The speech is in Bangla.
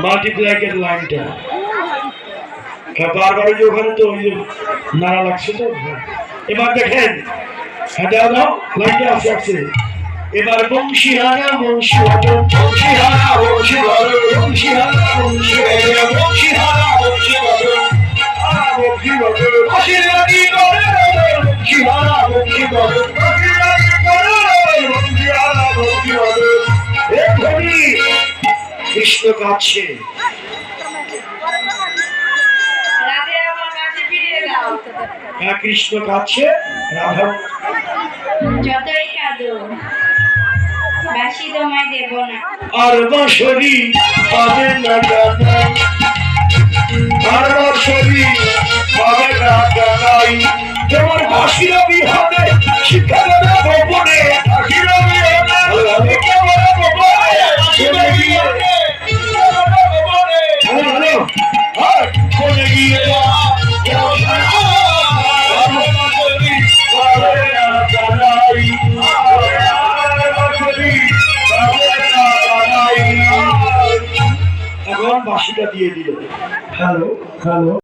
মাল্টিপ্লাইকের লাইনটা বারবার যে ওখানে তো ওই যে নাড়া লাগছে তো। এবার দেখেন, হ্যাঁ দাও দাও, লাইনটা আসছে আসছে। এবার বংশীহারা বংশীবদন, বংশীহারা বংশীবদন, বংশীহারা বংশীবদন, বংশীহারা বংশীবদন, বংশীবদন, আশীর্বাদী করে বংশীহারা বংশীবদন, আশীর্বাদী করে বংশীহারা বংশীবদন। এখনই কৃষ্ণ কাছে কৃষ্ণ কাছে রাধা যতই কাঁদো বাসি তোমায় দেব না। আর বাঁশরি পাবে না জানাই, আর বাঁশরি পাবে না জানাই। যেমন বাঁশিরা বিহানে শিক্ষা দেবে ভবনে, বাঁশিরা বিহানে শিক্ষা দেবে ভবনে, বাঁশিরা বিহানে শিক্ষা দেবে ভবনে। হ্যালো হ্যালো, আর কোনে গিয়ে এখন বাঁশিটা দিয়ে দিল। Hello hello.